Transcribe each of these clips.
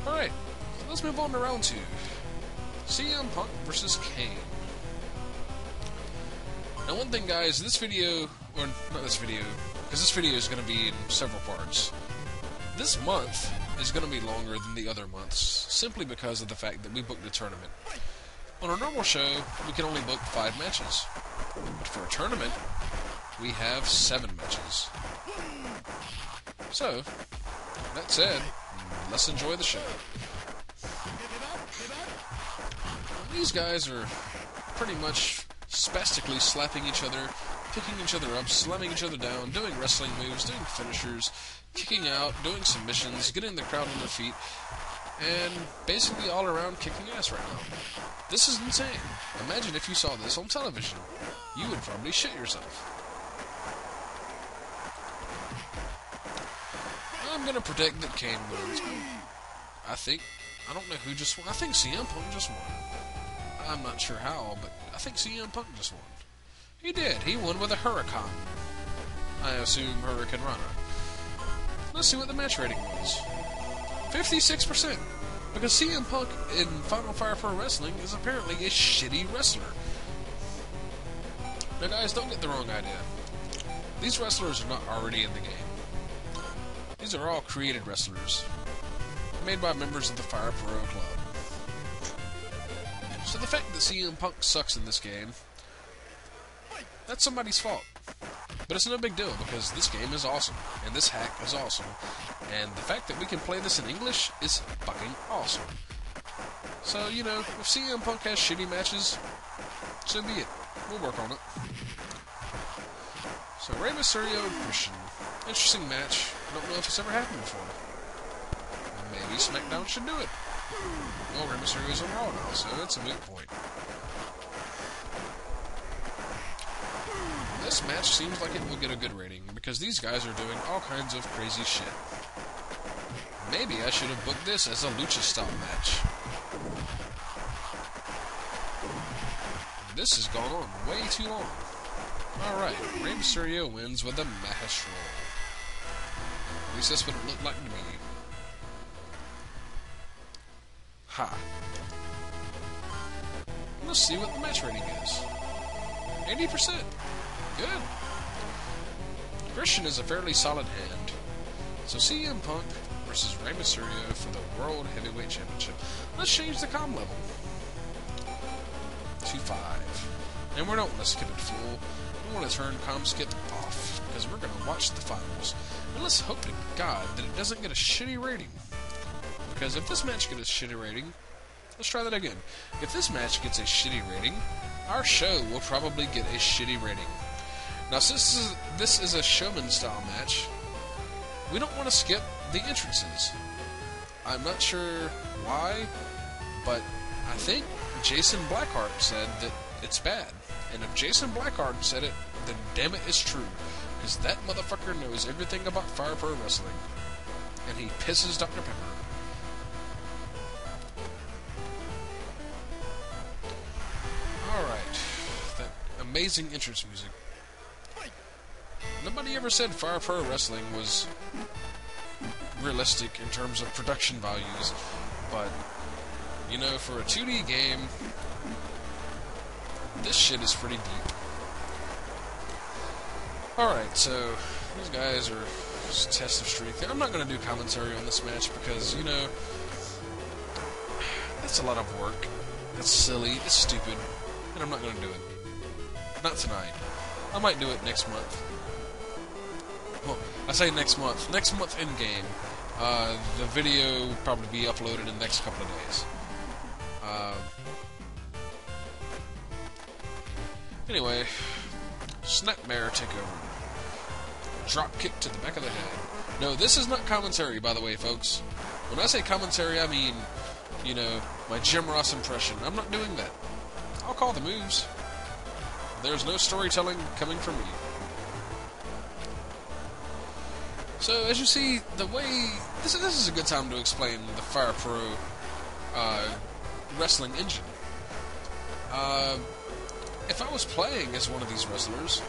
Alright, so let's move on to round 2. CM Punk versus Kane. Now one thing guys, this video, or not this video, because this video is going to be in several parts. This month is going to be longer than the other months, simply because of the fact that we booked a tournament. On a normal show, we can only book 5 matches. But for a tournament, we have 7 matches. So, that said, let's enjoy the show. These guys are pretty much spastically slapping each other, picking each other up, slamming each other down, doing wrestling moves, doing finishers, kicking out, doing submissions, getting the crowd on their feet, and basically all around kicking ass right now. This is insane. Imagine if you saw this on television. You would probably shit yourself. I'm gonna predict that Kane wins. I don't know who just won. I think CM Punk just won. I'm not sure how, but I think CM Punk just won. He did. He won with a Hurricane. I assume Hurricane Rana. Let's see what the match rating was. 56%. Because CM Punk in Final Fire Pro Wrestling is apparently a shitty wrestler. Now guys, don't get the wrong idea. These wrestlers are not already in the game. These are all created wrestlers, made by members of the Fire Pro Club. So the fact that CM Punk sucks in this game, that's somebody's fault. But it's no big deal, because this game is awesome, and this hack is awesome, and the fact that we can play this in English is fucking awesome. So, you know, if CM Punk has shitty matches, so be it. We'll work on it. So, Rey Mysterio and Christian. Interesting match. I don't know if it's ever happened before. Maybe Smackdown should do it. Well, Rey Mysterio's on Raw now, so it's a moot point. This match seems like it will get a good rating, because these guys are doing all kinds of crazy shit. Maybe I should have booked this as a lucha-style match. This has gone on way too long. Alright, Rey Mysterio wins with a mash roll. At least that's what it looked like to me. Ha. Let's see what the match rating is. 80%. Good. Christian is a fairly solid hand. So CM Punk versus Rey Mysterio for the World Heavyweight Championship. Let's change the comm level to 5. And we don't want to skip it full. We want to turn comm skip off, because we're going to watch the finals. And let's hope to God that it doesn't get a shitty rating. Because if this match gets a shitty rating, let's try that again. If this match gets a shitty rating, our show will probably get a shitty rating. Now, since this is a showman-style match, we don't want to skip the entrances. I'm not sure why, but I think Jason Blackheart said that it's bad. And if Jason Blackheart said it, then damn it, it's true. Because that motherfucker knows everything about Fire Pro Wrestling. And he pisses Dr. Pepper. Alright. That amazing entrance music. Nobody ever said Fire Pro Wrestling was realistic in terms of production values, but, you know, for a 2D game, this shit is pretty deep. Alright, so, these guys are just test of strength. I'm not going to do commentary on this match because, you know, that's a lot of work. It's silly, it's stupid, and I'm not going to do it. Not tonight. I might do it next month. Well, I say next month. Next month in-game. The video will probably be uploaded in the next couple of days. Anyway, Snapmare takeover. Drop kick to the back of the head. No, this is not commentary, by the way, folks. When I say commentary, I mean, you know, my Jim Ross impression. I'm not doing that. I'll call the moves. There's no storytelling coming from me. So, as you see, the way... This is a good time to explain the Fire Pro wrestling engine. If I was playing as one of these wrestlers,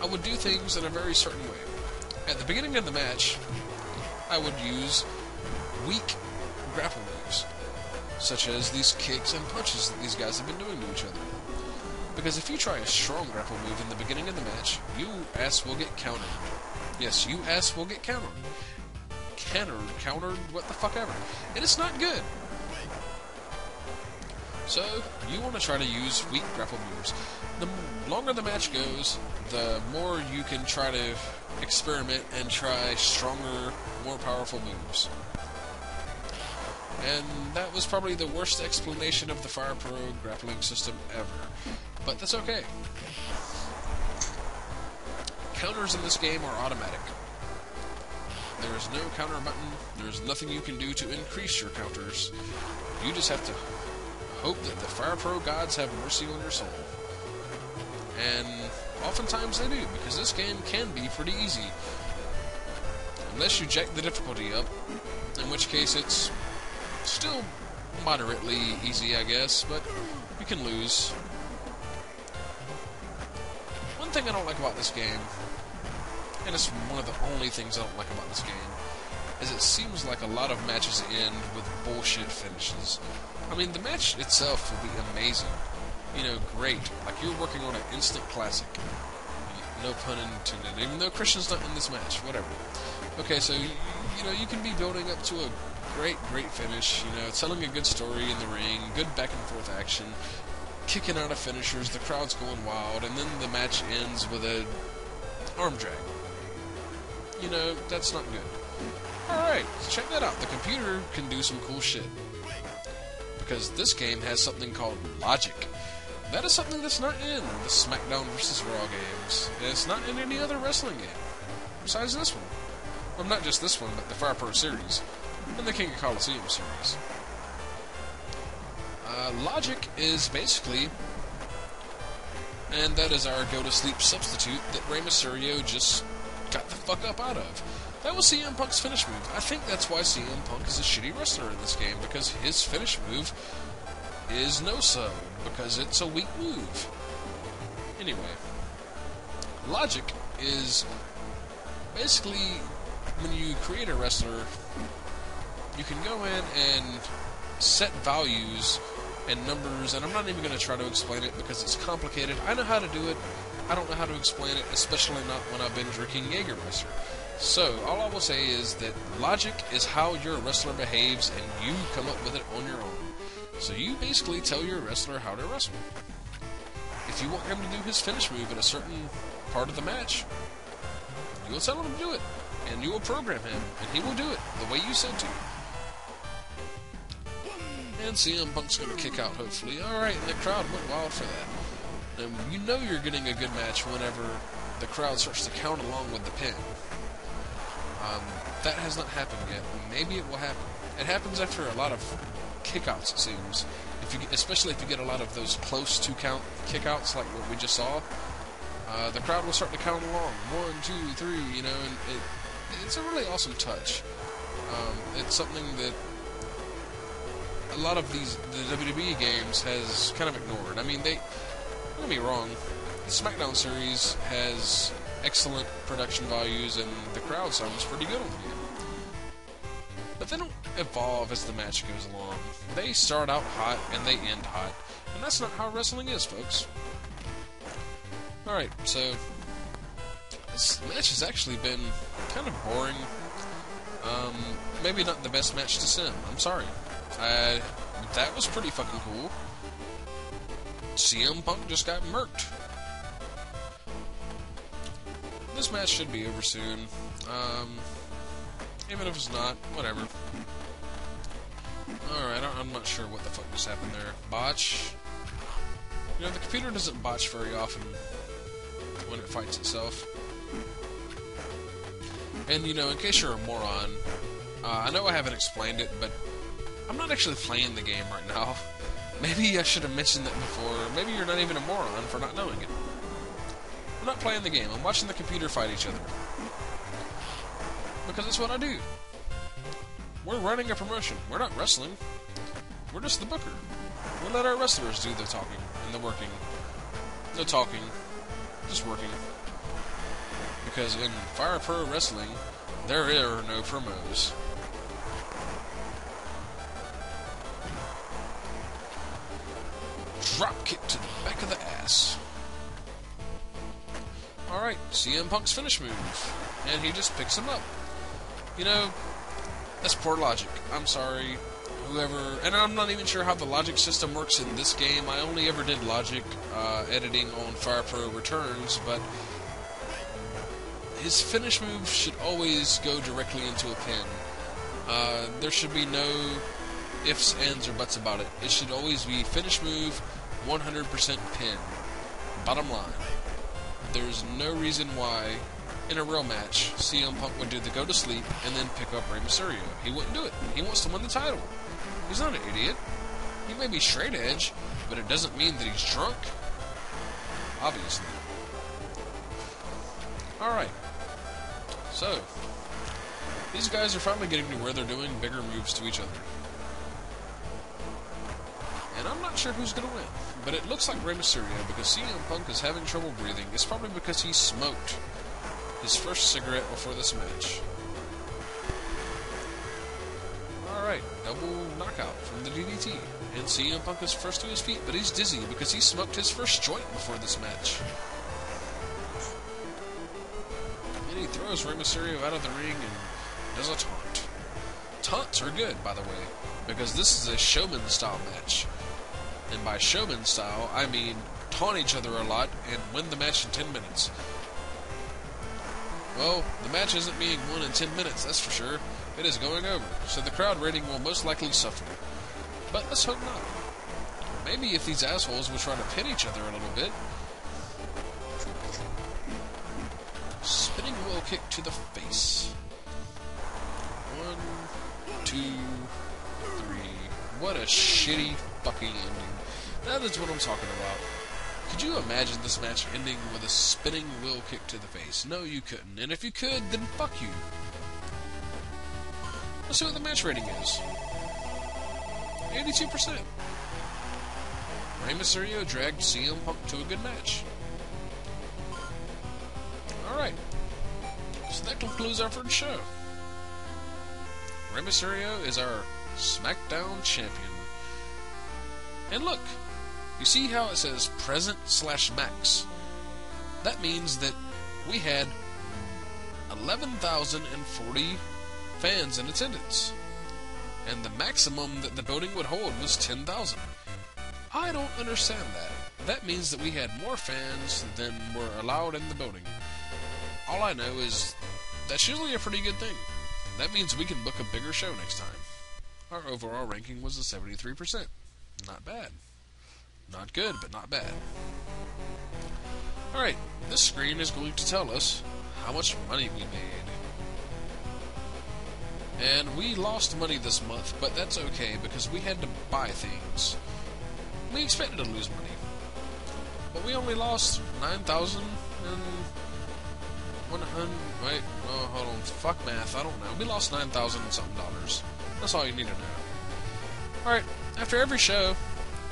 I would do things in a very certain way. At the beginning of the match, I would use weak grapple moves, such as these kicks and punches that these guys have been doing to each other. Because if you try a strong grapple move in the beginning of the match, you ass will get countered. Yes, you ass will get countered. Countered, what the fuck ever. And it's not good. So, you want to try to use weak grapple moves. The longer the match goes, the more you can try to experiment and try stronger, more powerful moves. And that was probably the worst explanation of the Fire Pro grappling system ever. But that's okay. Counters in this game are automatic. There is no counter button. There is nothing you can do to increase your counters. You just have to hope that the Fire Pro gods have mercy on your soul. And oftentimes they do, because this game can be pretty easy. Unless you jack the difficulty up, in which case it's still moderately easy, I guess, but you can lose. One thing I don't like about this game, and it's one of the only things I don't like about this game, is it seems like a lot of matches end with bullshit finishes. I mean, the match itself will be amazing. You know, great. Like, you're working on an instant classic. No pun intended. Even though Christian's not in this match. Whatever. Okay, so, you know, you can be building up to a great finish. You know, telling a good story in the ring, good back and forth action, kicking out of finishers, the crowd's going wild, and then the match ends with a arm drag. You know, that's not good. Alright, check that out. The computer can do some cool shit. Because this game has something called logic. That is something that's not in the Smackdown vs. Raw games. And it's not in any other wrestling game. Besides this one. Well, not just this one, but the Fire Pro series. And the King of Coliseum series. Logic is basically... And that is our go-to-sleep substitute that Rey Mysterio just got the fuck up out of. That was CM Punk's finish move. I think that's why CM Punk is a shitty wrestler in this game, because his finish move is no-sub, because it's a weak move. Anyway, logic is basically when you create a wrestler, you can go in and set values and numbers, and I'm not even going to try to explain it because it's complicated. I know how to do it. I don't know how to explain it, especially not when I've been drinking Jägermeister. So, all I will say is that logic is how your wrestler behaves, and you come up with it on your own. So you basically tell your wrestler how to wrestle. If you want him to do his finish move at a certain part of the match, you will tell him to do it, and you will program him, and he will do it the way you said to. And CM Punk's going to kick out, hopefully. Alright, and the crowd went wild for that. And you know you're getting a good match whenever the crowd starts to count along with the pin. That has not happened yet. Maybe it will happen. It happens after a lot of kickouts, it seems. Especially if you get a lot of those close to count kickouts like what we just saw. The crowd will start to count along. 1, 2, 3, you know, and it's a really awesome touch. It's something that a lot of the WWE games has kind of ignored. I mean, don't get me wrong, the Smackdown series has excellent production values, and the crowd sounds pretty good on the game. But they don't evolve as the match goes along. They start out hot, and they end hot. And that's not how wrestling is, folks. Alright, so this match has actually been kind of boring. Maybe not the best match to sim. I'm sorry. That was pretty fucking cool. CM Punk just got murked. This match should be over soon. Even if it's not, whatever. Alright, I'm not sure what the fuck just happened there. Botch. You know, the computer doesn't botch very often when it fights itself. And, you know, in case you're a moron, I know I haven't explained it, but I'm not actually playing the game right now. Maybe I should have mentioned that before. Maybe you're not even a moron for not knowing it. I'm not playing the game. I'm watching the computer fight each other. Because it's what I do. We're running a promotion. We're not wrestling. We're just the booker. We let our wrestlers do the talking and the working. No talking. Just working. Because in Fire Pro Wrestling, there are no promos. drop kick to the back of the ass. Alright, CM Punk's finish move. And he just picks him up. You know, that's poor logic. I'm sorry. Whoever, and I'm not even sure how the logic system works in this game. I only ever did logic editing on Fire Pro Returns, but his finish move should always go directly into a pin. There should be no ifs, ands, or buts about it. It should always be finish move, 100% pin. Bottom line. There's no reason why, in a real match, CM Punk would do the go to sleep and then pick up Rey Mysterio. He wouldn't do it. He wants to win the title. He's not an idiot. He may be straight edge, but it doesn't mean that he's drunk. Obviously. Alright. So, these guys are finally getting to where they're doing bigger moves to each other. And I'm not sure who's going to win, but it looks like Rey Mysterio because CM Punk is having trouble breathing. It's probably because he smoked his first cigarette before this match. Alright, double knockout from the DDT. And CM Punk is first to his feet, but he's dizzy because he smoked his first joint before this match. And he throws Rey Mysterio out of the ring and does a taunt. Taunts are good, by the way, because this is a showman style match. And by showman style, I mean taunt each other a lot and win the match in 10 minutes. Well, the match isn't being won in 10 minutes, that's for sure. It is going over, so the crowd rating will most likely suffer. But let's hope not. Maybe if these assholes will try to pin each other a little bit. Spinning wheel kick to the face. 1, 2, 3. What a shitty fucking ending. That is what I'm talking about. Could you imagine this match ending with a spinning wheel kick to the face? No, you couldn't. And if you could, then fuck you. Let's see what the match rating is. 82%. Rey Mysterio dragged CM Punk to a good match. Alright. So that concludes our first show. Rey Mysterio is our Smackdown Champion. And look, you see how it says present/max? That means that we had 11,040 fans in attendance. And the maximum that the building would hold was 10,000. I don't understand that. That means that we had more fans than were allowed in the building. All I know is that's usually a pretty good thing. That means we can book a bigger show next time. Our overall ranking was a 73%. Not bad. Not good, but not bad. Alright, this screen is going to tell us how much money we made. And we lost money this month, but that's okay because we had to buy things. We expected to lose money. But we only lost 9,000 and 100. Wait, oh, hold on. Fuck math, I don't know. We lost 9,000 and something dollars. That's all you need to know. Alright, after every show,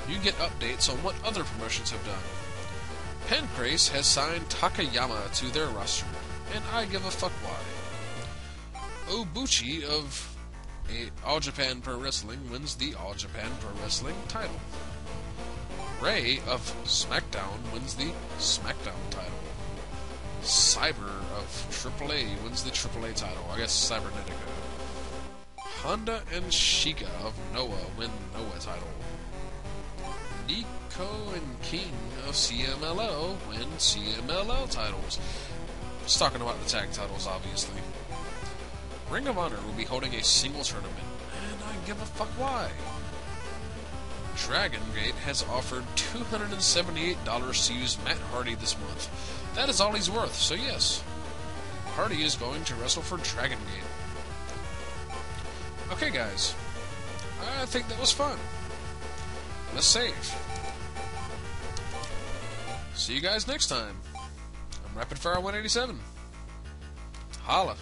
you get updates on what other promotions have done. Pancrase has signed Takayama to their roster, and I give a fuck why. Obuchi of All Japan Pro Wrestling wins the All Japan Pro Wrestling title. Ray of SmackDown wins the SmackDown title. Cyber of AAA wins the AAA title. I guess Cybernetica. Honda and Sheikah of Noah win Noah title. Nico and King of CMLL win CMLL titles. Just talking about the tag titles, obviously. Ring of Honor will be holding a single tournament, and I give a fuck why. Dragon Gate has offered $278 to use Matt Hardy this month. That is all he's worth, so yes. Hardy is going to wrestle for Dragon Gate. Okay, guys. I think that was fun. Let's save. See you guys next time. I'm Rapid Fire 187. Holla.